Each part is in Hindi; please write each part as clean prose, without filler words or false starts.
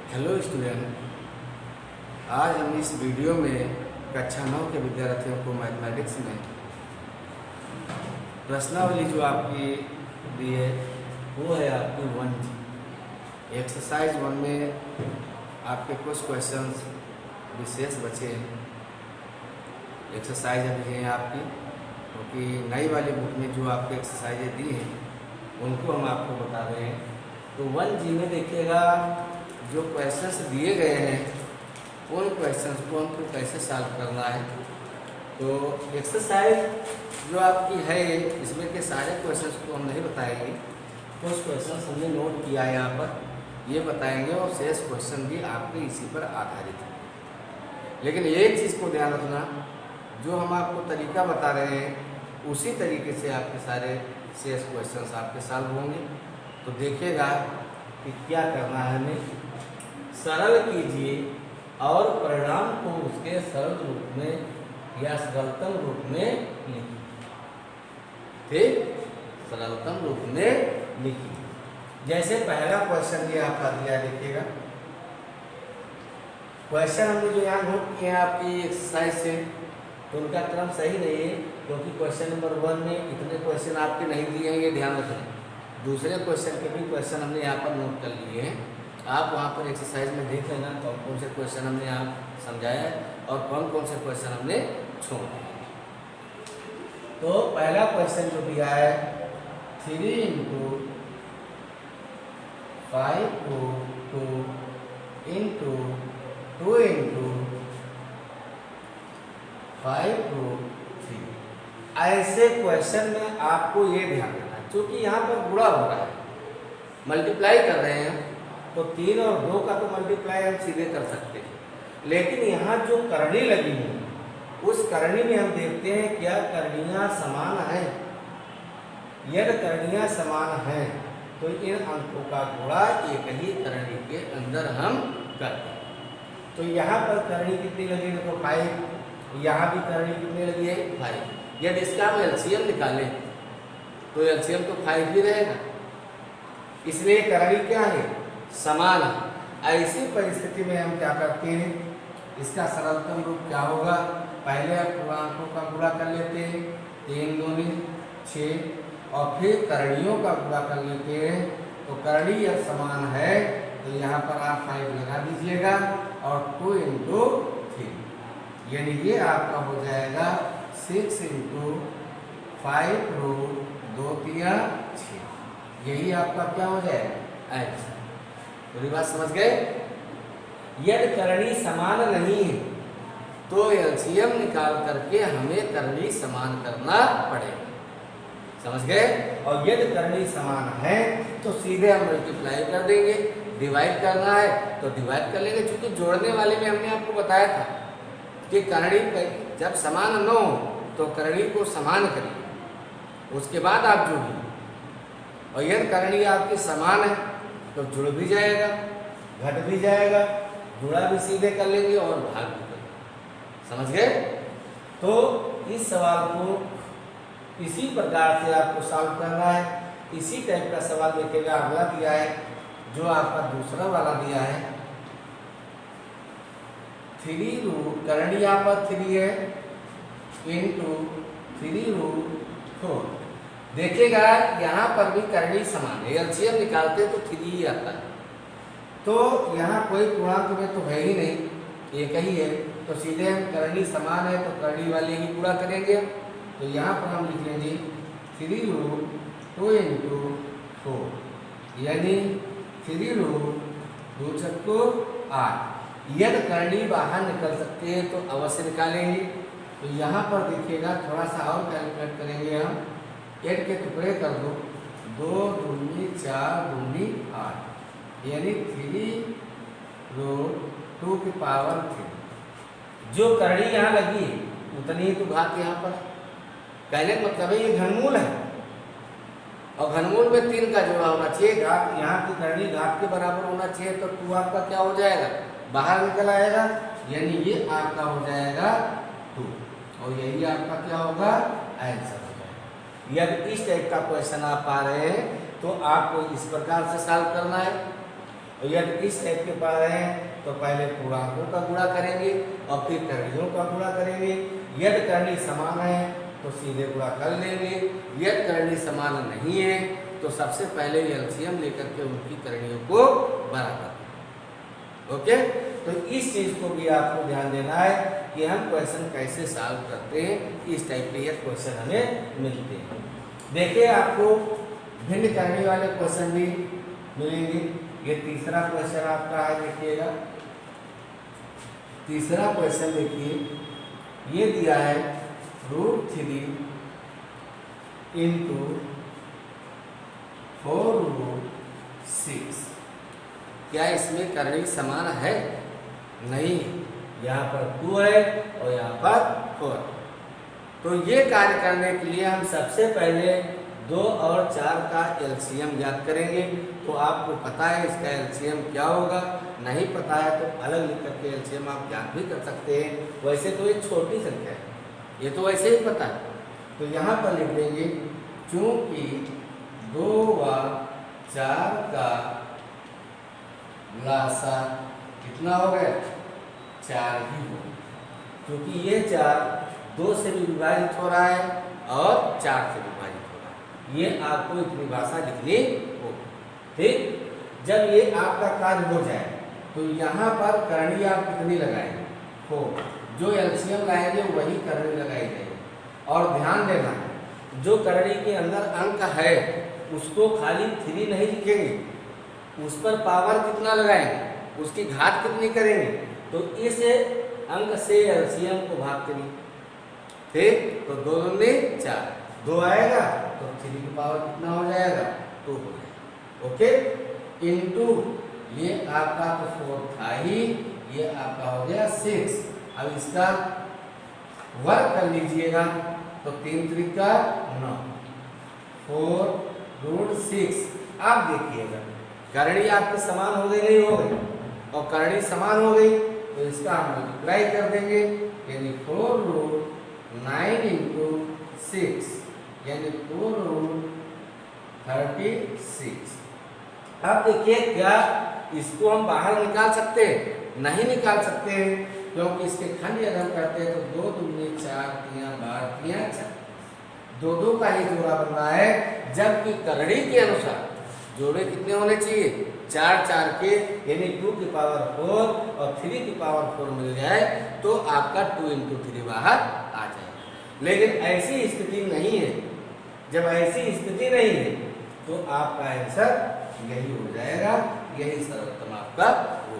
हेलो स्टूडेंट, आज हम इस वीडियो में कक्षा 9 के विद्यार्थियों को मैथमेटिक्स में प्रश्नावली जो आपकी दी है वो है आपकी 1G। एक्सरसाइज 1 में आपके कुछ क्वेश्चंस विशेष बचे हैं। एक्सरसाइज अभी है आपकी, क्योंकि नई वाली बुक में जो आपको एक्सरसाइजें दी हैं उनको हम आपको बता रहे हैं। तो 1G में देखिएगा जो क्वेश्चंस दिए गए हैं उन क्वेश्चंस को हमको कैसे सॉल्व करना है। तो एक्सरसाइज जो आपकी है इसमें के सारे क्वेश्चंस को हम नहीं बताएंगे, कुछ क्वेश्चंस हमने नोट किया है यहाँ पर, ये बताएंगे और शेष क्वेश्चन भी आपके इसी पर आधारित है। लेकिन एक चीज़ को ध्यान रखना, जो हम आपको तरीका बता रहे हैं उसी तरीके से आपके सारे शेष क्वेश्चंस आपके सॉल्व होंगे। तो देखिएगा कि क्या करना है हमें। सरल कीजिए और परिणाम को उसके सरल रूप में या सरलतम रूप में लिखिए। ठीक, सरलतम रूप में लिखिए। जैसे पहला क्वेश्चन ये आपका दिया, देखिएगा क्वेश्चन हमने जो यहाँ नोट किए हैं आपकी एक्सरसाइज से, तो उनका क्रम सही नहीं है, क्योंकि क्वेश्चन नंबर 1 में इतने क्वेश्चन आपके नहीं दिए हैं, ये ध्यान रखें। दूसरे क्वेश्चन के भी क्वेश्चन हमने यहाँ पर नोट कर लिए हैं। आप वहाँ पर एक्सरसाइज में देख लेना कौन कौन से क्वेश्चन हमने यहाँ समझाया है और कौन कौन से क्वेश्चन हमने छोड़ दिए। तो पहला क्वेश्चन जो दिया है 3 × 5 × 2 × 2 × 5 × 3। ऐसे क्वेश्चन में आपको ये ध्यान देना है, क्योंकि यहाँ पर गुणा हो रहा है, मल्टीप्लाई कर रहे हैं, तो 3 और 2 का तो मल्टीप्लाई हम सीधे कर सकते हैं। लेकिन यहाँ जो करनी लगी है उस करनी में हम देखते हैं क्या करणियाँ समान हैं। यदि करणियाँ समान हैं तो इन अंकों का गुणा एक ही करनी के अंदर हम करते हैं। तो यहाँ पर करनी कितनी लगी है, तो 5। यहाँ भी करनी कितनी लगी है, 5। यदि इसका हम एलसीएम निकालें तो एलसीएम तो 5 ही रहेगा, इसलिए करनी क्या है, समान है। ऐसी परिस्थिति में हम क्या करते हैं, इसका सरलतम रूप क्या होगा, पहले पूर्णांकों का गुणा कर लेते हैं, 3 दूनी 6, और फिर करणियों का गुणा कर लेते हैं। तो करणी यदि समान है तो यहाँ पर आप 5 लगा दीजिएगा और 2 × 3, यानी ये आपका हो जाएगा 6 × 5 √ 2 × 3 6। यही आपका क्या हो जाएगा, आंसर। पूरी बात समझ गए। यदि करनी समान नहीं है तो एलसीएम निकाल करके हमें करनी समान करना पड़ेगा, समझ गए। और यदि करनी समान है तो सीधे हम मल्टीप्लाई कर देंगे, डिवाइड करना है तो डिवाइड कर लेंगे, क्योंकि जोड़ने वाले में हमने आपको बताया था कि करनी जब समान न हो तो करनी को समान करिए, उसके बाद आप जोड़िए। और यदि करनी आपकी समान है तो जुड़ भी जाएगा, घट भी जाएगा, जुड़ा भी सीधे कर लेंगे और भाग भी कर लेंगे, समझ गए। तो इस सवाल को इसी प्रकार से आपको सॉल्व करना है। इसी टाइप का सवाल देखिएगा अगला दिया है, जो आपका दूसरा वाला दिया है 3 करनी यहाँ पर 3 है × 3 √ 4। देखिएगा यहाँ पर भी करनी समान है, एलसीएम निकालते तो 3 ही आता है, तो यहाँ कोई पूर्णांक में तो है ही नहीं, एक ही है, तो सीधे हम करनी समान है तो करनी वाले ही पूरा करेंगे। तो यहाँ पर हम लिख लेंगे 3 √ 2 × 4, यानी 3 √ 2 × 8। यदि करनी बाहर निकल सकते हैं तो अवश्य निकालेंगे। तो यहाँ पर देखिएगा थोड़ा सा और कैलकुलेट करेंगे हम, 8 के टुकड़े कर दो, 2 दूनी 4 दूनी 8, यानी 3 √ 2 की पावर 3। जो करनी यहाँ लगी उतनी ही तो घात यहाँ पर, कहने का मतलब है ये घनमूल है और घनमूल में 3 का जोड़ा होना चाहिए। घात यहाँ की करनी घात के बराबर होना चाहिए, तो 2 आपका क्या हो जाएगा, बाहर निकल आएगा, यानी ये आपका हो जाएगा 2, और यही आपका क्या होगा, आंसर। यदि इस टाइप का क्वेश्चन आप पा रहे हैं तो आपको इस प्रकार से सॉल्व करना है। और यदि इस टाइप के पा रहे हैं तो पहले पूर्णांकों का गुणा करेंगे और फिर करणियों का गुणा करेंगे। यदि करणी समान है तो सीधे गुणा कर लेंगे, यदि करणी समान नहीं है तो सबसे पहले एलसीएम लेकर के उनकी करणियों को बराबर। ओके, तो इस चीज को भी आपको ध्यान देना है कि हम क्वेश्चन कैसे सॉल्व करते हैं। इस टाइप के ये क्वेश्चन हमें मिलते हैं। देखिए आपको भिन्न करने वाले क्वेश्चन भी मिलेंगे। ये तीसरा क्वेश्चन आपका है, देखिएगा तीसरा क्वेश्चन देखिए, ये दिया है √3 इंटू 4√6। क्या इसमें करणी समान है? नहीं, यहाँ पर 2 है और यहाँ पर 4। तो ये कार्य करने के लिए हम सबसे पहले 2 और 4 का एलसीएम ज्ञात करेंगे। तो आपको पता है इसका एलसीएम क्या होगा, नहीं पता है तो अलग लिख करके एलसीएम आप ज्ञात भी कर सकते हैं। वैसे तो ये छोटी संख्या है, ये तो वैसे ही पता है। तो यहाँ पर लिख देंगे चूंकि 2 व 4 का लासा कितना हो गया, 4 ही हो, क्योंकि ये 4 2 से भी विभाजित हो रहा है और 4 से विभाजित हो रहा है। ये आपको इतनी भाषा लिखनी हो। ठीक, जब ये आपका कार्य हो जाए तो यहाँ पर करणी आप कितनी लगाएंगे, 4। जो एलसीएम लाएंगे वही करणी लगाई जाएगी। और ध्यान देना, जो करणी के अंदर अंक है उसको खाली 3 नहीं लिखेंगे, उस पर पावर कितना लगाएंगे, उसकी घात कितनी करेंगे। तो इस अंक से एलसीएम को भाग करिए। ठीक, तो 2 दूनी 4, 2 आएगा तो 3 की पावर कितना हो जाएगा, 2 हो जाएगा। ओके, इंटू ये आपका तो 4 था ही, ये आपका हो गया 6। अब इसका वर्ग कर लीजिएगा तो 3 त्रिका 9, 4√6। आप देखिएगा करणी आपकी समान हो गई नहीं हो गई, और करणी समान हो गई तो इसका हम मल्टीप्लाई कर देंगे, यानी 4√9 इंटू 6 यानी 4√36। अब देखिए क्या इसको हम बाहर निकाल सकते हैं? नहीं निकाल सकते हैं, क्योंकि इसके खंड यदि हम करते हैं तो 2 दूनी 4, 3 12, 3 4, 2 का ही जोड़ा बन रहा है। जबकि करणी के अनुसार जोड़े कितने होने चाहिए, 4 4 के, यानी 2 की पावर 4 और 3 की पावर 4 मिल जाए तो आपका 2 इंटू 3 बाहर आ जाएगा। लेकिन ऐसी स्थिति नहीं है। जब ऐसी स्थिति नहीं है तो आपका आंसर यही हो जाएगा, यही सर्वोत्तम आपका होगा।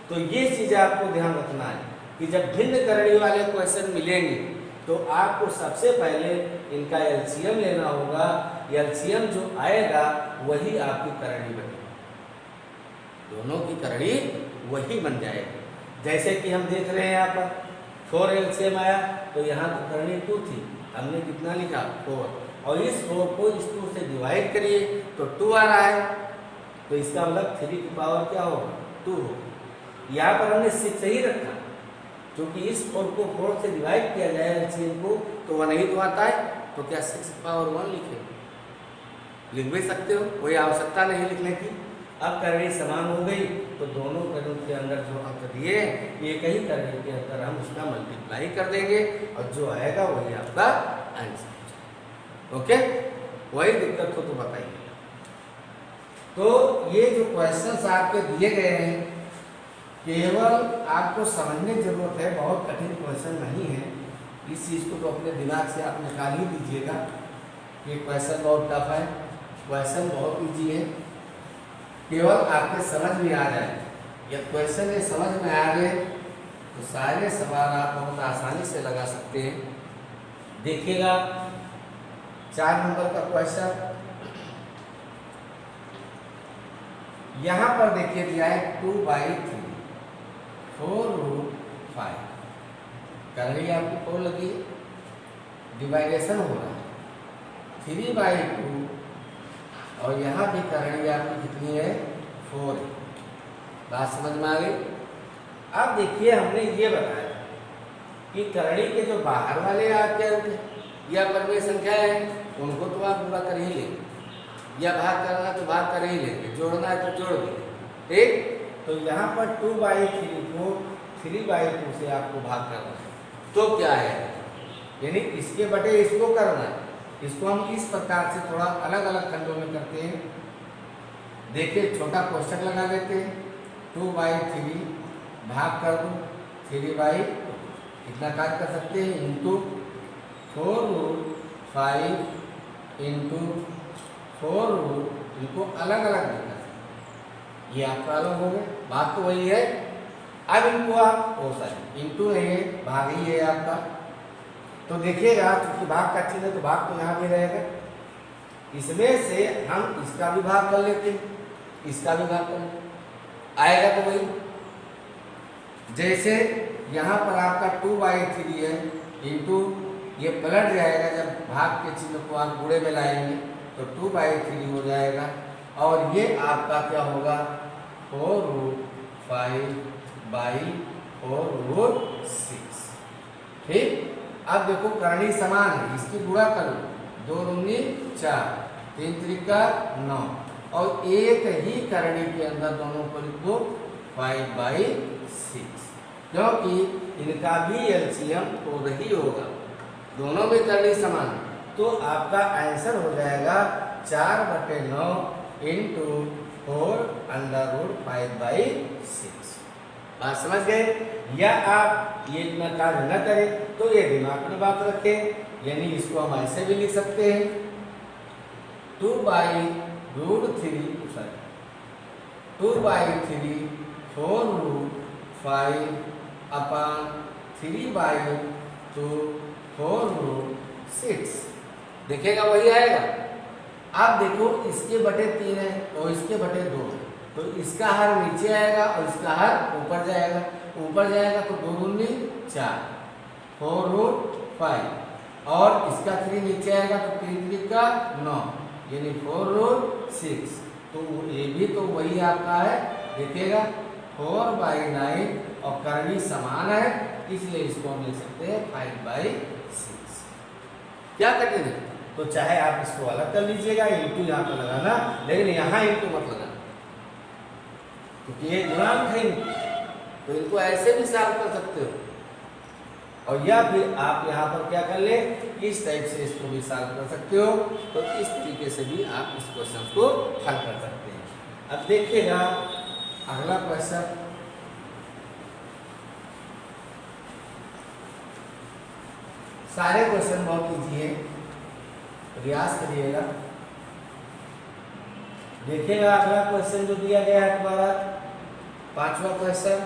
तो ये चीज आपको ध्यान रखना है कि जब भिन्न करणी वाले क्वेश्चन मिलेंगे तो आपको सबसे पहले इनका एलसीएम लेना होगा। एलसीएम जो आएगा वही आपकी करणी बनेगी, दोनों की करणी वही बन जाएगी। जैसे कि हम देख रहे हैं यहाँ पर 4 एलसीएम आया तो यहाँ तो करणी 2 थी, हमने कितना लिखा 4, और इस 4 को इस 2 से डिवाइड करिए तो 2 आ रहा है, तो इसका मतलब 3 की पावर क्या होगा, 2 होगा। यहाँ पर हमने 6 ही रखा, क्योंकि इस 4 को 4 से डिवाइड किया जाए एलसीएम को तो 1 ही तो आता है, तो क्या 6 की पावर 1 लिखेंगे? लिख भी सकते हो, कोई आवश्यकता नहीं लिखने की। अब करणी समान हो गई तो दोनों करणों के अंदर जो अंक दिए एक ही करणी के अंदर हम उसका मल्टीप्लाई कर देंगे और जो आएगा वही आपका आंसर। ओके, वही दिक्कत हो तो बताइए। तो ये जो क्वेश्चंस आपके दिए गए हैं केवल आपको समझने की जरूरत है, बहुत कठिन क्वेश्चन नहीं है। इस चीज़ को तो अपने दिमाग से आप निकाल ही दीजिएगा। ये क्वेश्चन बहुत टफ है, क्वेश्चन बहुत ईजी है, केवल आपके समझ में आ जाए। यह क्वेश्चन ये समझ में आ गए तो सारे सवाल आप बहुत आसानी से लगा सकते हैं। देखिएगा 4 नंबर का क्वेश्चन यहाँ पर देखिए दिया है 2/3 4√5। करनी आपको 4 लगी, डिवाइडेशन हो रहा है 3/2 और यहाँ भी करनी आपकी कितनी है 4 है। बात समझ में आ गई। अब देखिए हमने ये बताया कि करनी के जो बाहर वाले आपके अंक या परमेय संख्या है उनको तो आप पूरा कर ही लेंगे, या भाग करना है तो भाग कर ही लेंगे, जोड़ना है तो जोड़ देंगे। ठीक। तो यहाँ पर 2/3 को 3/2 से आपको भाग करना है, तो क्या है, यानी इसके बटे इसको करना है। इसको हम इस प्रकार से थोड़ा अलग अलग खंडों में करते हैं। देखिए छोटा कोष्ठक लगा देते हैं, 2/3 भाग कर दो 3/2, कितना कार्य कर सकते हैं, इंटू 4√5 इंटू 4√, इनको अलग अलग देना है, ये आपका अलग हो गया, बात तो वही है। अब इनको आप इंटू नहीं है, भाग ही है आपका, तो देखिएगा क्योंकि भाग का चिन्ह है तो भाग तो यहाँ भी रहेगा। इसमें से हम इसका भी भाग कर लेते हैं, इसका भी भाग कर लेते, आएगा तो वही। जैसे यहाँ पर आपका 2/3 है, इंटू ये पलट जाएगा, जब भाग के चिन्ह को आप गुणे में लाएंगे तो 2/3 हो जाएगा, और ये आपका क्या होगा, 4√5/4√6। ठीक। अब देखो करनी समान है, इसकी गुणा करो, 2 दूनी 4, 3 त्रिका 9, और एक ही करनी के अंदर दोनों को लिख दो 5/6, क्योंकि इनका भी एलसीएम 4 ही होगा, दोनों में करनी समान है। तो आपका आंसर हो जाएगा 4/9 इंटू 4√5/6। बात समझ गए? या आप ये इतना कार्य न करें तो ये दिमाग में बात रखें, यानी इसको हम ऐसे भी लिख सकते हैं 2/√3 4/5/3/2/4√6। देखेगा वही आएगा। अब देखो इसके बटे 3 है और इसके बटे 2 है, तो इसका हर नीचे आएगा और इसका हर ऊपर जाएगा। ऊपर जाएगा तो 2 दूनी 4, 4√5, और इसका 3 नीचे आएगा तो 3 त्रिका 9, यानी 4√6। तो ये भी तो वही आपका है, देखिएगा 4/9, और करनी समान है, इसलिए इसको हम लिख सकते हैं 5/6। क्या कठिन है? तो चाहे आप इसको अलग कर लीजिएगा, इंटू यहाँ पर लगाना, लेकिन यहाँ इंटू मत लगाना, क्योंकि ये गुणांक है, तो इनको ऐसे भी सॉल्व कर सकते हो। और या फिर आप यहाँ पर क्या कर ले, इस टाइप से इसको भी सॉल्व कर सकते हो। तो इस तरीके से भी आप इस क्वेश्चन को हल कर सकते हैं। अब देखिएगा अगला क्वेश्चन, सारे क्वेश्चन बहुत इजी है, प्रयास करिएगा। देखिएगा अगला क्वेश्चन जो दिया गया है तुम्हारा 5वां क्वेश्चन,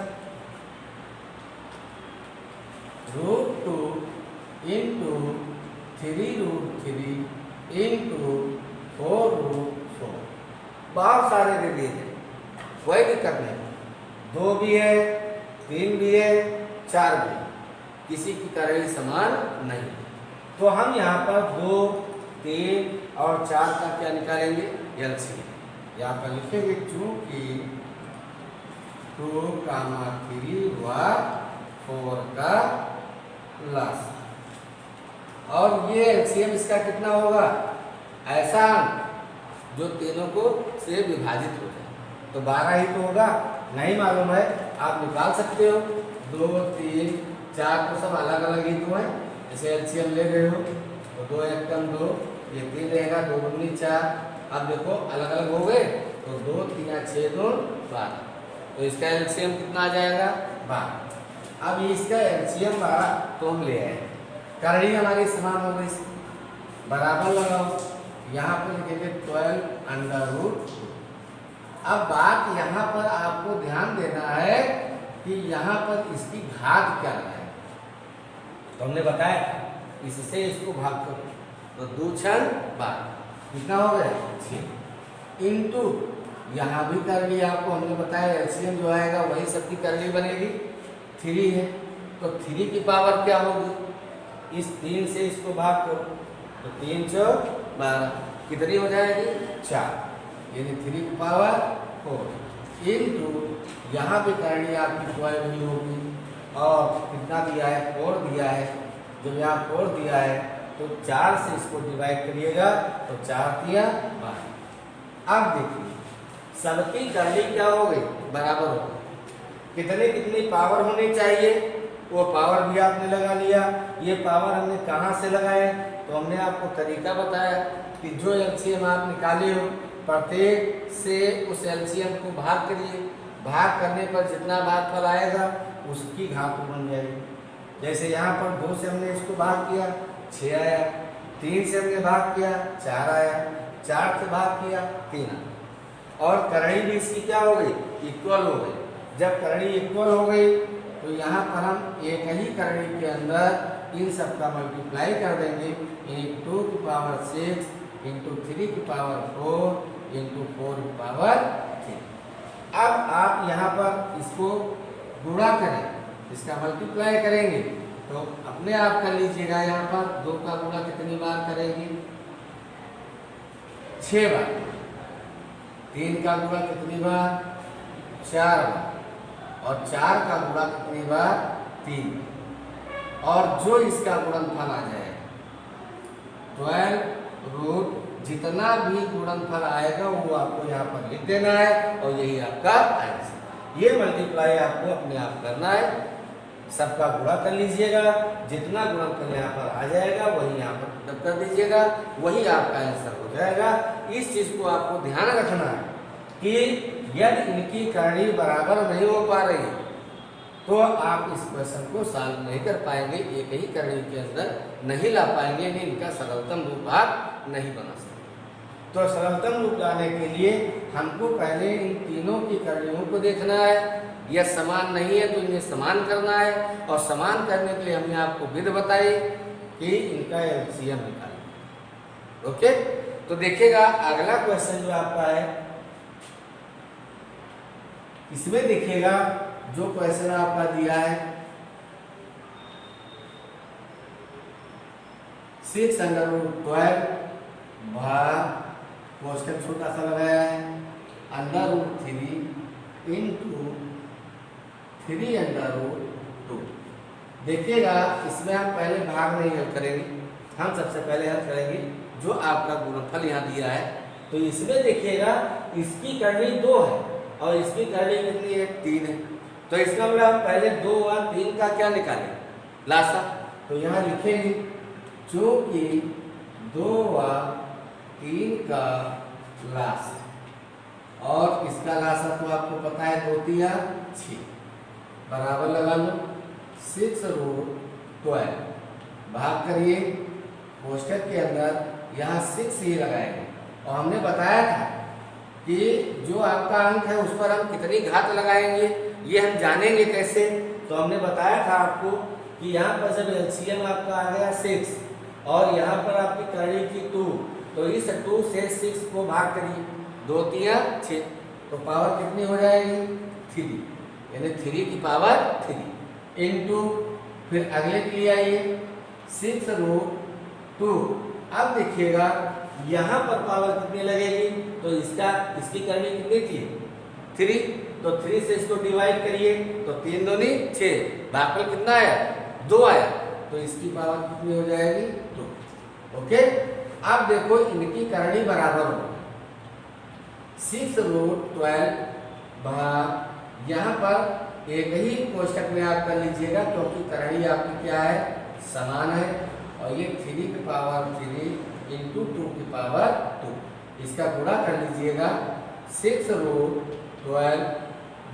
√2 इंटू 3√3 इंटू 4√4। बहुत सारे दे दिए हैं, कोई दिक्कत नहीं, 2 भी है, 3 भी है, 4 भी, किसी की करनी समान नहीं। तो हम यहाँ पर 2, 3 और 4 का क्या निकालेंगे, एलसीएम। यहाँ पर लिखेंगे चूंकि 2, 3 व 4 का प्लस, और ये एलसीएम इसका कितना होगा, ऐसा जो तीनों को से विभाजित हो जाए, तो 12 ही तो होगा। नहीं मालूम है आप निकाल सकते हो, 2, 3, 4 तो सब अलग अलग ही तो है, जैसे एलसीएम ले रहे हो तो 2 × 2, ये 3 रहेगा, 2 दूनी 4। अब देखो अलग अलग हो गए, तो 2, 3, 6, 2, 12, तो इसका एलसीएम कितना आ जाएगा, 12। अब इसका एलसीएम 12 तो हम ले आए, करनी हमारी समान हो गई, बराबर लगाओ, यहाँ पर लिखेंगे 12√2। अब बात यहाँ पर आपको ध्यान देना है कि यहाँ पर इसकी घात क्या है, तो हमने बताया इससे इसको भाग करो, तो 2 × 12 कितना हो गया, 6, इंटू यहाँ भी करनी आपको हमने बताया एलसीएम जो आएगा वही सबकी करनी बनेगी, 3 है, तो 3 की पावर क्या होगी, इस 3 से इसको भाग करो, तो 3 × 12 कितनी हो जाएगी, 4, यानी 3 की पावर 4, इंटू यहाँ भी करनी आपकी 12 ही होगी, और कितना दिया है, 4 दिया है। जब यहाँ 4 दिया है तो 4 से इसको डिवाइड करिएगा, तो 4 × 3 = 12। अब देखिए सबकी करनी क्या हो गई, बराबर हो गई। कितनी कितनी पावर होनी चाहिए, वो पावर भी आपने लगा लिया। ये पावर हमने कहाँ से लगाए, तो हमने आपको तरीका बताया कि जो एलसीएम आप निकाले हो, प्रत्येक से उस एलसीएम को भाग करिए, भाग करने पर जितना भागफल आएगा उसकी घात बन जाएगी। जैसे यहाँ पर 2 से हमने इसको भाग किया 6 आया, 3 से हमने भाग किया 4 आया, 4 से भाग किया 3 आया। और करणी भी इसकी क्या हो गई, इक्वल हो गई। जब करणी इक्वल हो गई तो यहाँ पर हम एक ही करणी के अंदर इन सब का मल्टीप्लाई कर देंगे, 2 की पावर 6 इंटू 3 की पावर 4 इंटू 4 की पावर 3। अब आप यहाँ पर इसको गुणा करें, इसका मल्टीप्लाई करेंगे तो अपने आप कर लीजिएगा। यहाँ पर 2 का गुणा कितनी बार करेंगे, 6 बार। 3 का गुणा कितनी बार, 4 बार। और 4 का गुणा कितनी बार, 3 बार। और जो इसका गुणनफल आ जाएगा 12 रूट, जितना भी गुणनफल आएगा वो आपको यहाँ पर लिख देना है और यही आपका आंसर। ये मल्टीप्लाई आपको अपने आप करना है, सबका गुणा कर लीजिएगा, जितना गुणनफल यहाँ पर आ जाएगा वही यहाँ पर पुट कर दीजिएगा, वही आपका आंसर हो जाएगा। इस चीज को आपको ध्यान रखना है कि यदि इनकी करणी बराबर नहीं हो पा रही तो आप इस क्वेश्चन को सॉल्व नहीं कर पाएंगे, एक ही करणी के अंदर नहीं ला पाएंगे, यानी इनका सरलतम रूप आप नहीं बना सकते। तो सरलतम रूप लाने के लिए हमको पहले इन तीनों की करणियों को देखना है। यह समान नहीं है तो इन्हें समान करना है, और समान करने के लिए हमने आपको विधि बताई कि इनका एलसीएम निकालना। ओके, तो देखिएगा अगला क्वेश्चन जो आपका है, इसमें देखिएगा जो क्वेश्चन आपका दिया है 6√12 भाग, कोष्टक छोटा सा लगाया है, √3 इंटू 3√2। देखिएगा इसमें हम पहले भाग नहीं हल करेंगे, हम सबसे पहले हल करेंगे जो आपका गुणनफल यहाँ दिया है। तो इसमें देखिएगा इसकी करनी 2 है और इसकी करनी कितनी है, 3 है। तो इसका मतलब हम पहले 2 और 3 का क्या निकालें, लासा। तो यहाँ लिखेंगे जो कि 2 और 3 का लासा, और इसका लासा तो आपको पता है 2 3 6, बराबर लगा लो 6√12 भाग करिए, कोष्टक के अंदर यहाँ 6 ही लगाएंगे। और हमने बताया था कि जो आपका अंक है उस पर हम कितनी घात लगाएंगे ये हम जानेंगे कैसे। तो हमने बताया था आपको कि यहाँ पर जब एलसीएम आपका आ गया 6 और यहाँ पर आपकी करनी थी 2, तो इस 2 से 6 को भाग करिए, 2 3 6, तो पावर कितनी हो जाएगी 3, यानी 3 की पावर 3 इंटू, फिर अगले के लिए आइए 6√2। अब देखिएगा यहाँ पर पावर कितनी लगेगी, तो इसकी करनी कितनी थी 3, तो 3 से इसको डिवाइड करिए तो 3 दूनी 6, भागफल कितना आया 2 आया, तो इसकी पावर कितनी हो जाएगी 2। ओके, अब देखो इनकी करनी बराबर हो 6√12 भाग, यहाँ पर एक ही कोष्टक में आप कर लीजिएगा क्योंकि करनी आपकी क्या है समान है, और ये 3 की पावर 3 इंटू 2 की पावर 2, इसका गुणा कर लीजिएगा 6√12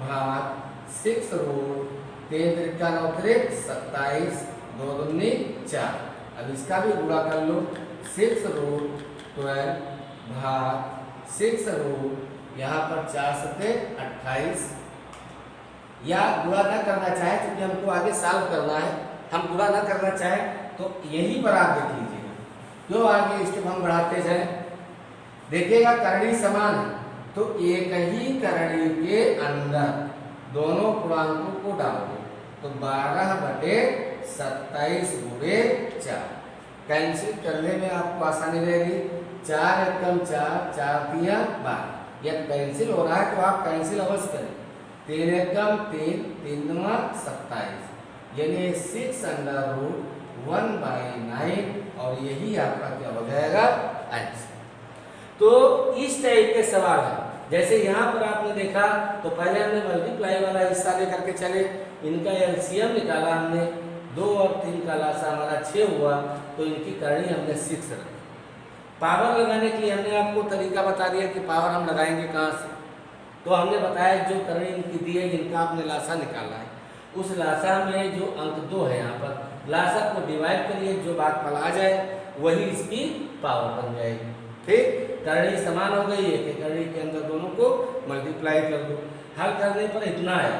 भाग 6√3 27, 2 दूनी 4। अब इसका भी गुणा कर लो 6√12 भाग 6 यहाँ पर 4 सते 28, या गुणा न करना चाहे क्योंकि हमको आगे सॉल्व करना है, हम गुणा न करना चाहे तो यही पर आप देख लीजिएगा, क्यों आगे स्टेप हम बढ़ाते जाए। देखिएगा करनी समान है तो एक ही करनी के अंदर दोनों पूर्णांकों को डाल दो, तो 12/27 गुणे 4 कैंसिल करने में आपको आसानी रहेगी। 4 एकम 4, 4 3 12, यह कैंसिल हो रहा है तो आप कैंसिल अवश्य करें। 3 एकम 3, 3 दूना 27, यानी 6√1/9, और यही आपका क्या हो जाएगा आंसर। तो इस टाइप के सवाल है जैसे यहाँ पर आपने देखा तो पहले हमने मल्टीप्लाई वाला हिस्सा लेकर के चले, इनका एलसीएम निकाला हमने, 2 और 3 का लासा हमारा 6 हुआ, तो इनकी करनी हमने 6 रखी। पावर लगाने के लिए हमने आपको तरीका बता दिया कि पावर हम लगाएंगे कहाँ से। तो हमने बताया जो करनी इनकी दी है, जिनका आपने लासा निकाला है, उस लासा में जो अंक 2 है यहाँ पर, लासा को डिवाइड करिए, जो बात पर आ जाए वही इसकी पावर बन जाएगी। ठीक, करनी समान हो गई है कि करनी के अंदर दोनों को मल्टीप्लाई कर दो। हल करने पर इतना है,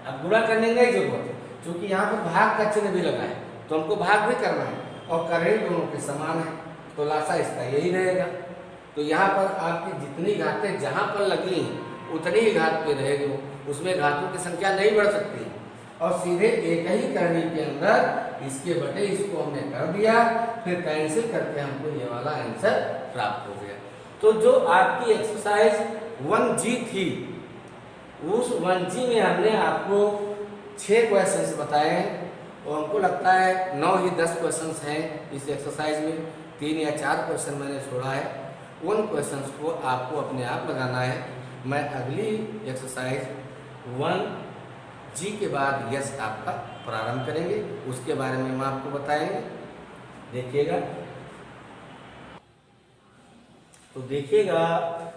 अब गुणा करने की नहीं जरूरत है, क्योंकि यहाँ पर भाग का चिन्ह भी लगा है, तो हमको भाग भी करना है और करनी दोनों के समान है, तो लासा इसका यही रहेगा। तो यहाँ पर आपकी जितनी घातें जहाँ पर लगी हैं उतनी ही घात पे रहेगी, उसमें घातों की संख्या नहीं बढ़ सकती। और सीधे एक ही करनी के अंदर इसके बटे इसको हमने कर दिया, फिर कैंसिल करके हमको ये वाला आंसर प्राप्त हो गया। तो जो आपकी एक्सरसाइज 1G थी, उस 1G में हमने आपको 6 क्वेश्चंस बताए हैं, और हमको लगता है 9 ही 10 क्वेश्चंस हैं इस एक्सरसाइज में, 3 या 4 क्वेश्चन मैंने छोड़ा है। उन क्वेश्चंस को आपको अपने आप लगाना है। मैं अगली एक्सरसाइज 1G के बाद यस आपका प्रारंभ करेंगे, उसके बारे में हम आपको बताएंगे। देखिएगा, तो देखिएगा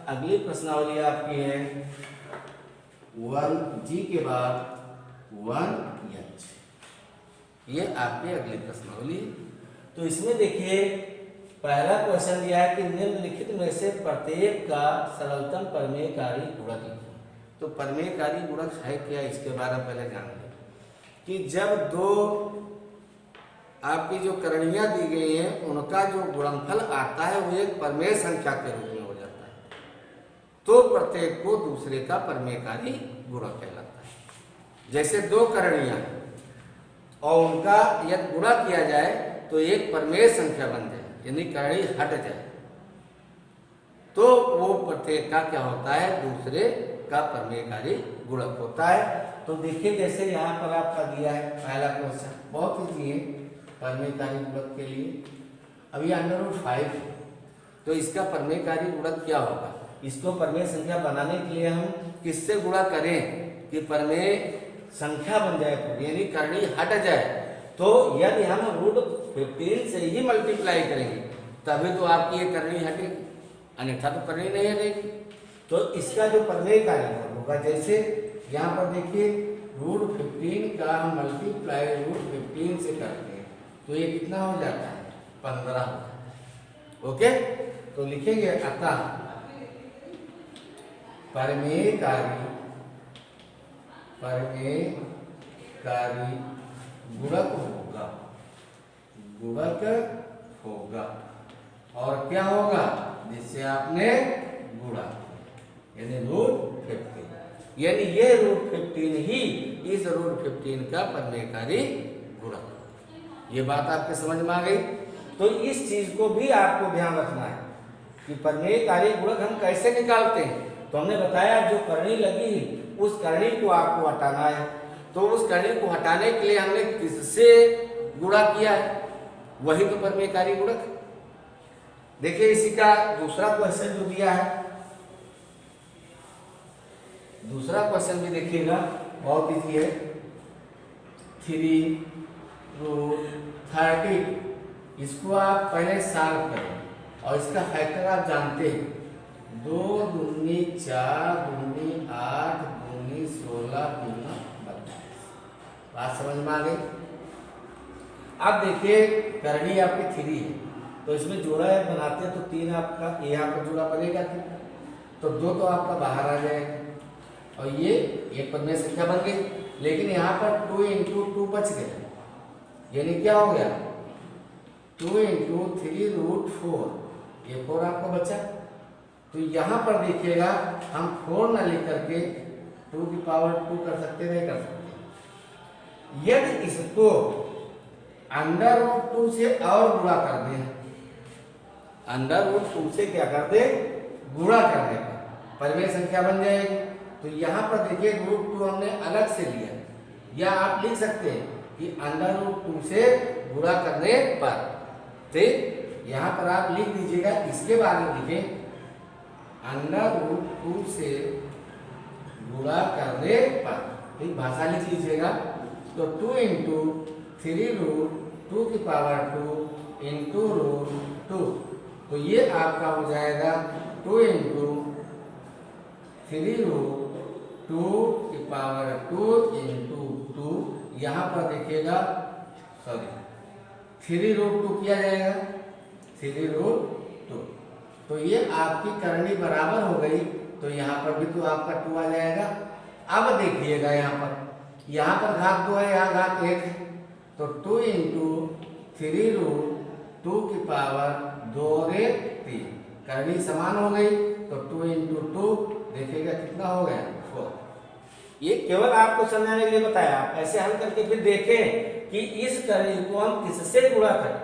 अगली प्रश्नावली आपकी है 1G के बाद 1H, ये आपकी अगली प्रश्नावली। तो इसमें देखिए पहला क्वेश्चन दिया है कि निम्नलिखित में से प्रत्येक का सरलतम प्रमेयकारी गुणक लिखें। तो प्रमेयकारी गुणक है क्या, इसके बारे में पहले जान लें कि जब दो आपकी जो करणियां दी गई हैं उनका जो गुणनफल आता है वो एक प्रमेय संख्या के रूप में हो जाता है, तो प्रत्येक को दूसरे का प्रमेयकारी गुणक कहलाता है। जैसे 2 करणियां और उनका यदि गुणा किया जाए तो एक प्रमेय संख्या बन जाए, यानी करणी हट जाए, तो वो प्रत्येक का क्या होता है, दूसरे का प्रमेयकारी गुणक होता है। तो देखिए जैसे यहाँ पर आपका दिया है पहला क्वेश्चन, बहुत ईजी है प्रमेयकारी गुणक के लिए। अभी √5, तो इसका प्रमेयकारी गुणक क्या होगा, इसको प्रमेय संख्या बनाने के लिए हम किससे गुणा करें कि प्रमेय संख्या बन जाए, यानी करणी हट जाए। तो यदि हम √15 से ही मल्टीप्लाई करेंगे तभी तो आपकी ये करनी हटेगी, अन्यथा तो करनी नहीं हटेगी। तो इसका जो प्रमेयकारी गुणक होगा, जैसे यहाँ पर देखिए √15 का हम मल्टीप्लाई √15 से करते हैं तो ये कितना हो जाता है, 15 हो जाता है। ओके, तो लिखेंगे अतः प्रमेयकारी गुणक होगा और क्या होगा, जिससे आपने गुणा, यानी √15, यानी ये √15 ही इस √15 का प्रमेयकारी गुणक। ये बात आपके समझ में आ गई। तो इस चीज को भी आपको ध्यान रखना है कि प्रमेयकारी गुणक हम कैसे निकालते हैं। तो हमने बताया जो करनी लगी उस करनी को आपको हटाना है, तो उस करनी को हटाने के लिए हमने किससे गुणा किया है, वही तो प्रमेयकारी गुणक। देखिए इसी का दूसरा क्वेश्चन जो दिया है, दूसरा क्वेश्चन भी देखिएगा, बहुत इजी है। 3√30, इसको आप पहले सॉल्व करें और इसका फैक्टर आप जानते हैं, 2 दूनी 4 दूनी 8 दूनी 16 दूना 22। बात समझ में आ गई। अब देखिए करनी आपकी 3 है, तो इसमें जोड़ा बनाते हैं तो 3 आपका यहाँ पर जोड़ा बनेगा, तो 2 तो आपका बाहर आ जाएगा और ये एक प्रमेय संख्या बन गई। लेकिन यहाँ पर 2 × 2 बच गया, यानी क्या हो गया, 2 × 3√4, ये 4 आपका बचा। तो यहाँ पर देखिएगा हम 4 ना लिख करके 2 की पावर 2 कर सकते, नहीं कर सकते। यदि इसको √2 से और गुणा कर दें, √2 से क्या कर दे, गुणा करने पर प्रमेय संख्या बन जाएगी। तो यहाँ पर देखिए √2 हमने अलग से लिया, या आप लिख सकते हैं कि √2 से गुणा करने पर, ठीक, यहाँ पर आप लिख दीजिएगा, इसके बाद में लिखें √2 से गुणा करने पर, ठीक भाषा लिख लीजिएगा। तो 2 इंटू 3√2 की पावर 2 इंटू √2, तो ये आपका हो जाएगा 2 इंटू 3√2 की पावर 2 इंटू 2। यहाँ पर देखिएगा, सॉरी 3√2 किया जाएगा, 3√2। तो ये आपकी करनी बराबर हो गई, तो यहाँ पर भी तो आपका 2 आ जाएगा। अब देखिएगा यहाँ पर घात 2 है, यहाँ घात 1 है, तो 2 इंटू 3√2 की पावर 2 और 1 3, करनी समान हो गई, तो 2 इंटू 2 देखिएगा कितना हो गया 4। ये केवल आपको समझाने के लिए बताया, आप ऐसे हल करके फिर देखें कि इस करनी को हम किससे गुणा करें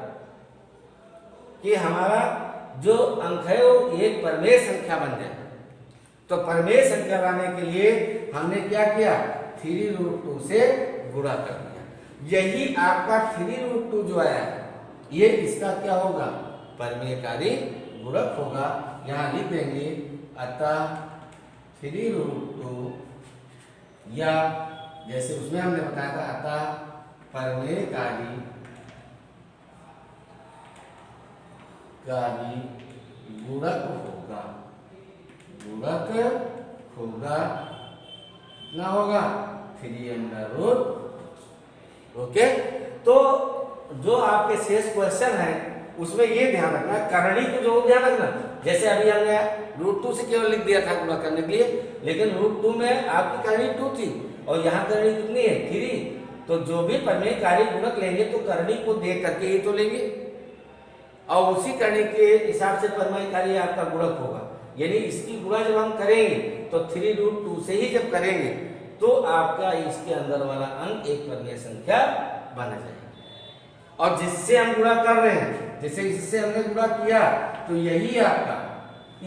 कि हमारा जो अंक है वो एक परमेय संख्या बन जाए। तो परमेय संख्या लाने के लिए हमने क्या किया, 3√2 से गुणा कर दिया। यही आपका 3√2 जो आया है, ये इसका क्या होगा, परमेयकारी गुणक होगा। यहाँ लिख देंगे, अतः 3√2, या जैसे उसमें हमने बताया था, अतः परमेयकारी गुणक होगा, ना होगा 3√। ओके, तो जो आपके शेष क्वेश्चन है उसमें ये ध्यान रखना, करनी को जो ध्यान रखना, जैसे अभी हमने √2 से केवल लिख दिया था गुणा करने के लिए, लेकिन √2 में आपकी करनी 2 थी और यहाँ करनी कितनी है 3। तो जो भी परमेयकारी गुणक लेंगे तो करनी को देख करके ही तो लेंगे, और उसी करनी के हिसाब से परमेयकारी आपका गुणक होगा। यानी इसकी गुणा जब हम करेंगे तो 3√2 से ही जब करेंगे तो आपका इसके अंदर वाला अंक एक परमेय संख्या बन जाएगा। और जिससे हम गुणा कर रहे हैं, जैसे इससे हमने गुणा किया, तो यही आपका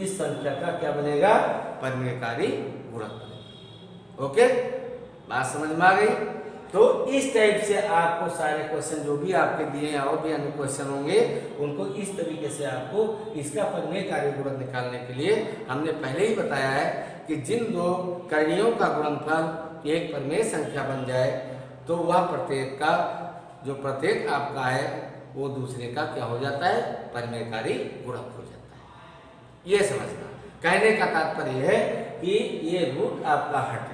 इस संख्या का क्या बनेगा, परमेयकारी गुणक बनेगा। ओके, बात समझ में आ गई। तो इस टाइप से आपको सारे क्वेश्चन जो भी आपके दिए हैं और भी अन्य क्वेश्चन होंगे, उनको इस तरीके से आपको इसका परमेयकारी गुणक निकालने के लिए हमने पहले ही बताया है कि जिन दो करणियों का गुणनफल एक परमेय संख्या बन जाए तो वह प्रत्येक का जो प्रत्येक आपका है वो दूसरे का क्या हो जाता है, परमेयकारी गुणक हो जाता है। ये समझना, कहने का तात्पर्य है कि ये रूट आपका हट गया,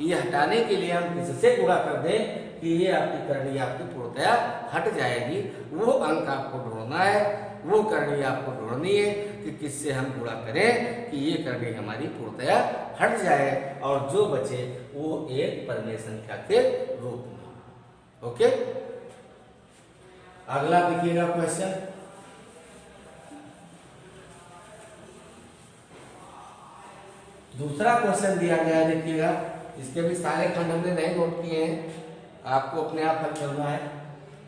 ये हटाने के लिए हम किससे गुणा कर दें कि ये आपकी करनी आपकी पूर्णतया हट जाएगी। वो अंक आपको ढूंढना है, वो करनी आपको ढूंढनी है कि किससे हम गुणा करें कि ये करनी हमारी पूर्णतया हट जाए और जो बचे वो एक परमेय संख्या के रूप में। ओके, अगला देखिएगा क्वेश्चन। दूसरा क्वेश्चन दिया गया है, देखिएगा, इसके भी सारे खंड हमने नहीं नोट किए हैं, आपको अपने आप हल करना है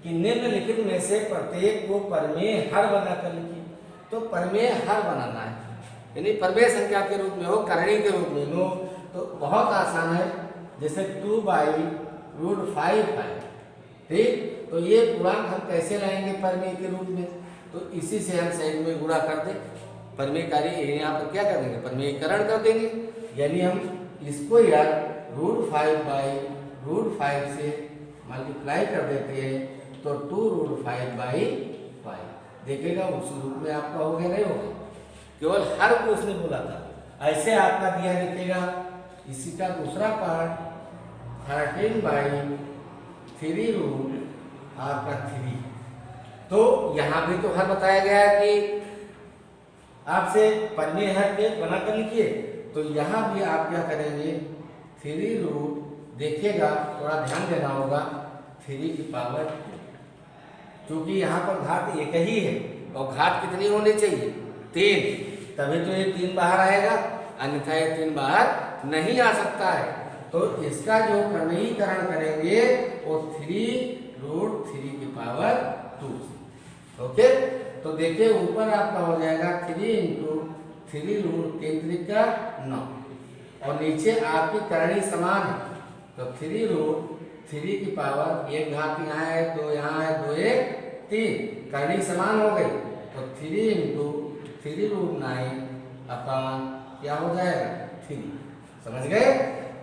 कि निम्नलिखित में से प्रत्येक को परमेय हर बनाकर लिखिए। तो परमेय हर बनाना है, यानी परमेय संख्या के रूप में हो, करणी के रूप में हो, तो बहुत आसान है। जैसे 2/√5 है, ठीक, तो ये पूर्णांक हम कैसे लाएंगे परमेय के रूप में, तो इसी से हम साइड में गुणा कर दें, परमेयकारी यहाँ पर क्या कर देंगे, परमेयीकरण कर देंगे। यानी हम इसको यार √5/√5 से मल्टीप्लाई कर देते हैं, तो 2√5/5 देखिएगा उस रूप में आपका हो गया, नहीं होगा, केवल हर को उसने बोला था। ऐसे आपका दिया देखिएगा, इसी का दूसरा पार्ट 13/3 आपका 3। तो यहाँ भी तो हर बताया गया है कि आपसे परमेय हर के बना कर लिखिए, तो यहाँ भी आप क्या करेंगे, 3 देखिएगा, थोड़ा ध्यान देना होगा, 3 की पावर 2, क्योंकि यहाँ पर घात एक ही है और घात कितनी होनी चाहिए, 3, तभी तो ये 3 बाहर आएगा, अन्यथा ये 3 बाहर नहीं आ सकता है। तो इसका जो परमेयीकरण करेंगे वो 3√3 की पावर 2 से। ओके, तो देखिए ऊपर आपका हो जाएगा 3 इंटू 3√3 का 9, और नीचे आपकी करणी समान है, तो 3√3 की पावर एक घात यहाँ है, 2 यहाँ है, 2 1 3, करणी समान हो गई, तो 3 इंटू 3√9 अपॉन क्या हो जाएगा 3। समझ गए।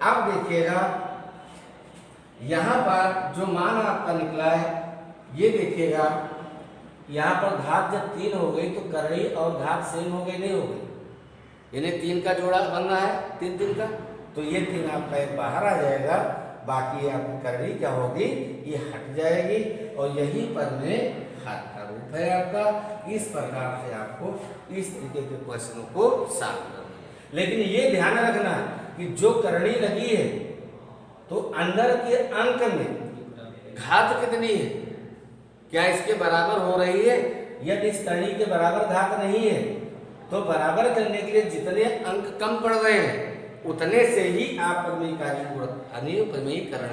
अब देखिएगा यहाँ पर जो मान आपका निकला है, ये देखिएगा यहाँ पर घात जब 3 हो गई तो करड़ी और घात सेम हो गई नहीं हो गई, यानी 3 का जोड़ा बन रहा है 3 3 का, तो ये 3 आपका एक बाहर आ जाएगा, बाकी आपकी करड़ी क्या होगी, ये हट जाएगी और यही पर में हाथ का रूप है आपका। इस प्रकार से आपको इस तरीके के क्वेश्चनों को सॉल्व करना है। लेकिन ये ध्यान रखना कि जो करड़ी लगी है तो अंदर के अंक में घात कितनी है, क्या इसके बराबर हो रही है। यदि इस करड़ी के बराबर घात नहीं है तो बराबर करने के लिए जितने अंक कम पड़ रहे हैं उतने से ही आप प्रमेयीकरण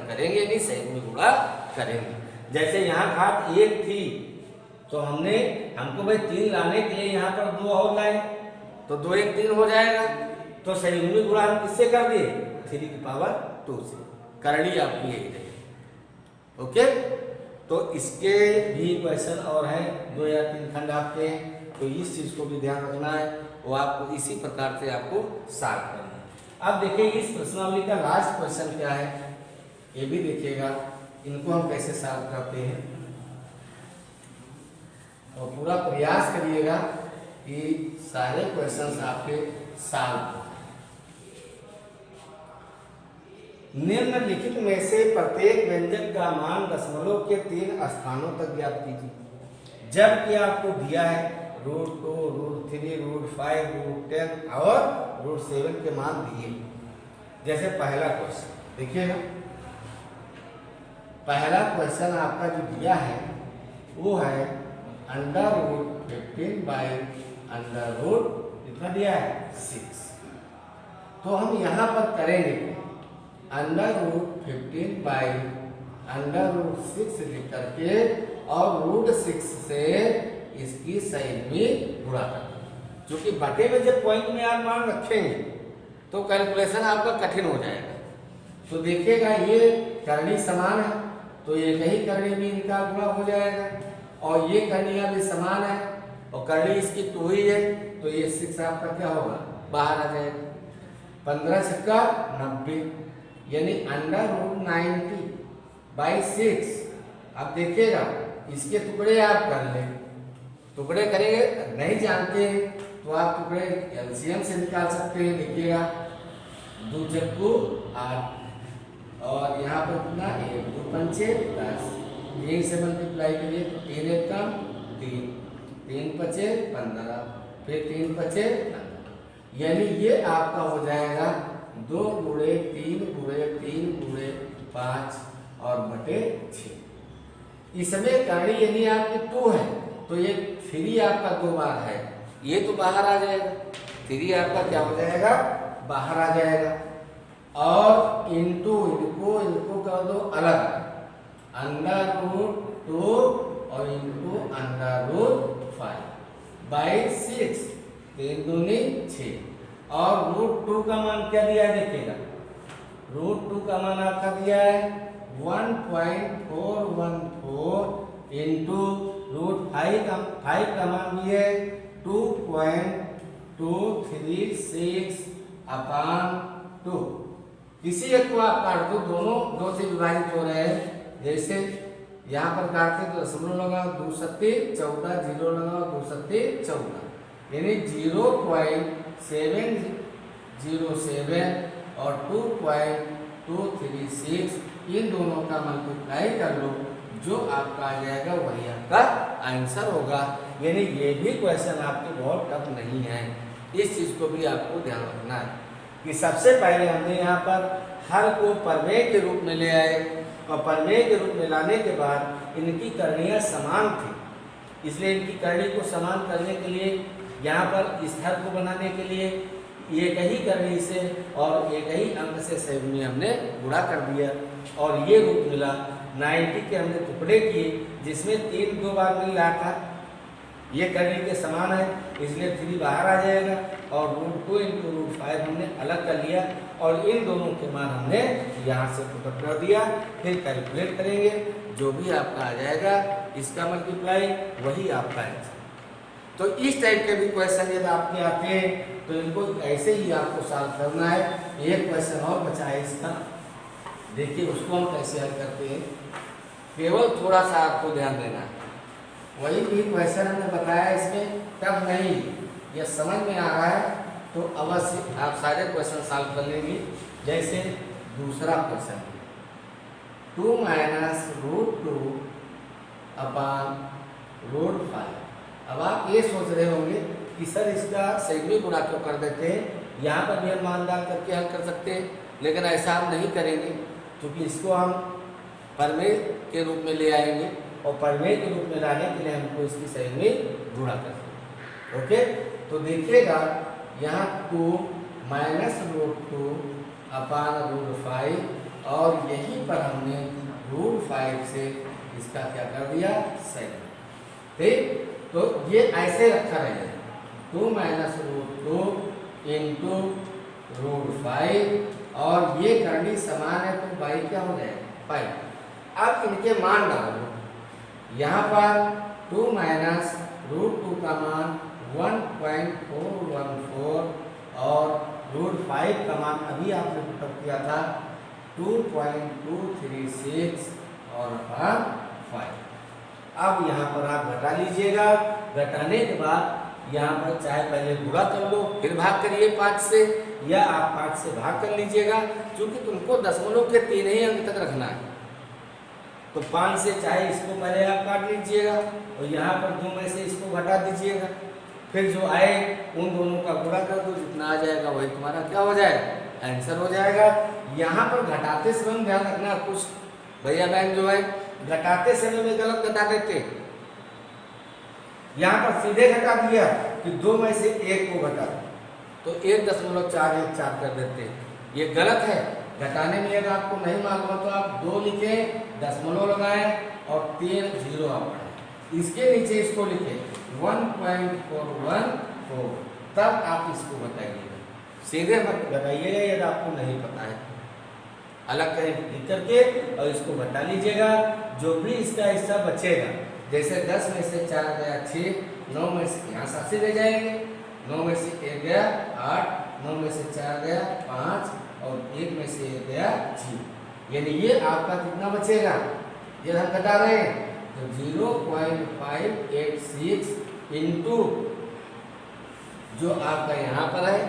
करेंगे, नहीं संयुग्मी गुणा करेंगे। जैसे यहाँ घात 1 थी तो हमको भाई 3 लाने के लिए यहाँ पर 2 और लाए, तो 2 1 3 हो जाएगा, तो संयुग्मी गुणा हम किससे कर दिए 3 की पावर 2 से। करड़ी आपकी यही रही। ओके, तो इसके भी क्वेश्चन और हैं 2 या 3 खंड आपके हैं, तो इस चीज को भी ध्यान रखना है, वो आपको इसी प्रकार से आपको सॉल्व करना है। अब देखिए इस प्रश्नावली का लास्ट क्वेश्चन क्या है, ये भी देखिएगा, इनको हम कैसे सॉल्व करते हैं, और पूरा प्रयास करिएगा कि सारे क्वेश्चंस आपके सॉल्व हो। निम्नलिखित में से प्रत्येक व्यंजक का मान दशमलव के 3 स्थानों तक ज्ञात कीजिए, जबकि आपको दिया है √2, √3, √5, √10 और √7 के मान दिए। जैसे पहला क्वेश्चन देखिएगा, पहला क्वेश्चन आपका जो दिया है वो है √15 बाई कितना दिया है 6। तो हम यहाँ पर करेंगे √15 बाई √6 लिख करके और √6 से इसकी संयुग्मी गुणा करना, क्योंकि बटे में जब पॉइंट में आप मान रखेंगे तो कैलकुलेशन आपका कठिन हो जाएगा। तो देखिएगा ये करनी समान है तो ये कहीं करनी भी इनका गुणा हो जाएगा, और ये करनियाँ भी समान है और करनी इसकी 2 ही है, तो ये 6 आपका क्या होगा बाहर आ जाएगा। 15 छक्का 90, यानी √90 बाई 6। अब देखिएगा इसके टुकड़े आप कर लें, टुकड़े करेंगे नहीं जानते तो आप टुकड़े एलसीएम से निकाल सकते हैं। देखिएगा 2 चक्कू 8 और यहाँ पर कितना 1 2 पंचे 10, 3 से मल्टीप्लाई करिए तो 3 1 कम 3, 3 पचे 15, फिर 3 पचे 15, यानी ये आपका हो जाएगा 2 गुणे 3 गुणे 3 गुणे 5 और बटे 6। इसमें करनी यदि आपकी 2 है तो ये 3 आपका 2 बार है, ये तो बाहर आ जाएगा, 3 आपका क्या हो जाएगा बाहर आ जाएगा, और इनको कर दो अलग, √2 और इनको √5 बाई 6, 3 दूनी 6, और √2 का मान क्या दिया है देखिएगा, √2 का मान आपका दिया है 1.414 इंटू √5 का मान भी है 2.236 अपॉन 2। किसी एक को आप काट दो, दोनों 2 से विभाजित हो रहे हैं। जैसे यहाँ पर काटते तो दशमलव लगाओ 2 सत्ती 14, 0 लगाओ 2 सत्ती 14, यानी 0.707 और 2.236, इन दोनों का मल्टीप्लाई कर लो, जो आपका आ जाएगा वही आपका आंसर होगा। यानी ये भी क्वेश्चन आपके बहुत टफ नहीं है, इस चीज को भी आपको ध्यान रखना है कि सबसे पहले हमने यहाँ पर हर को प्रमेय के रूप में ले आए, और प्रमेय के रूप में लाने के बाद इनकी करणियाँ समान थी, इसलिए इनकी करणी को समान करने के लिए यहाँ पर इस हर को बनाने के लिए एक ही करनी से और एक ही अंक से संयुग्मी हमने गुणा कर दिया, और ये रूप मिला। 90 के हमने टुकड़े किए जिसमें 3 2 बार मिल रहा था, ये करनी के समान है इसलिए 3 बाहर आ जाएगा, और √2 इंटू √5 हमने अलग कर लिया, और इन दोनों के मान हमने यहाँ से पुट कर दिया। फिर कैलकुलेट करेंगे, जो भी आपका आ जाएगा इसका मल्टीप्लाई वही आपका आंसर। तो इस टाइप के भी क्वेश्चन यदि आपके आते हैं तो इनको ऐसे ही आपको सॉल्व करना है। एक क्वेश्चन और बचा है इसका, देखिए उसको हम कैसे हल करते हैं, केवल थोड़ा सा आपको ध्यान देना है। वही भी क्वेश्चन हमने बताया, इसमें तब नहीं यह समझ में आ रहा है तो अवश्य आप सारे क्वेश्चन सॉल्व कर लेंगे। जैसे दूसरा question 2 minus root 2 upon root 5। अब आप ये सोच रहे होंगे कि सर इसका सैकड़ों गुणा क्यों कर देते हैं, यहाँ पर भी हम मान दान करके हल कर सकते हैं, लेकिन ऐसा हम नहीं करेंगे क्योंकि इसको हम प्रमेय के रूप में ले आएंगे और प्रमेय के रूप में लाने के लिए हमको इसकी सैकड़ों गुणा करते हैं। ओके, तो देखिएगा यहाँ 2 माइनस रूट 2 अपॉन रूट 5 और यहीं पर हमने रूट 5 से इसका क्या कर दिया, सैकड़ों। ठीक, तो ये ऐसे रखा रहेगा 2 माइनस रूट 2 इंटू रूट 5 और ये करनी समान है तो बाई क्या हो जाएगा, पाई। अब इनके मान डालो, यहाँ पर 2 माइनस रूट 2 का मान 1.414 और रूट 5 का मान अभी आपने पुटअप किया था 2.236 और 5। अब यहाँ पर आप घटा लीजिएगा, घटाने के बाद यहाँ पर चाहे पहले गुणा कर लो फिर भाग करिए 5 से, या आप 5 से भाग कर लीजिएगा, क्योंकि तुमको दशमलव के 3 ही अंक तक रखना है। तो 5 से चाहे इसको पहले आप काट लीजिएगा और यहाँ पर 2 में से इसको घटा दीजिएगा, फिर जो आए उन दोनों का गुणा कर दो, जितना आ जाएगा वही तुम्हारा क्या हो जाएगा, आंसर हो जाएगा। यहाँ पर घटाते समय ध्यान रखना, कुछ भैया बहन जो है घटाते समय में गलत घटा देते, यहाँ पर सीधे घटा दिया कि 2 में से 1 को घटा तो 1.414 कर देते, ये गलत है। घटाने में अगर आपको नहीं मालूम तो आप 2 लिखे, दशमलव लगाएं और 3 जीरो आप पढ़ें, इसके नीचे इसको लिखे 1.414, तब आप इसको बताइएगा, सीधे मत बताइएगा यदि आपको नहीं पता है। अलग कहीं लिख करके और इसको घटा लीजिएगा, जो भी इसका हिस्सा बचेगा, जैसे 10 में से 4 गया 6, 9 में से यहाँ 7 से ले जाएंगे, 9 में से 1 गया 8, 9 में से 4 गया 5 और 1 में से 1 गया 6, यानी ये आपका कितना बचेगा, ये हम घटा रहे हैं तो 0.586 इंटू जो आपका यहाँ पर है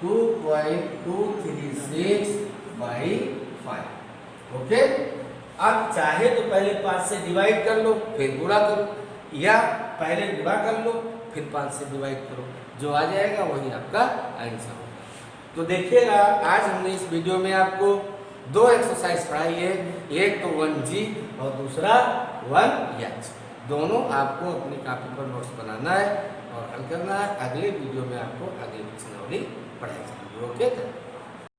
2.236 बाई 5। ओके, अब चाहे तो पहले 5 से डिवाइड कर लो फिर गुणा करो, या पहले गुणा कर लो फिर 5 से डिवाइड करो, जो आ जाएगा वही आपका आंसर होगा। तो देखिएगा आज हमने इस वीडियो में आपको 2 एक्सरसाइज पढ़ाई है, एक तो 1G और दूसरा 1H। दोनों आपको अपनी कॉपी पर नोट्स बनाना है और हल करना है। अगले वीडियो में आपको अगली प्रश्नावली पढ़ाई जाएगी। ओके।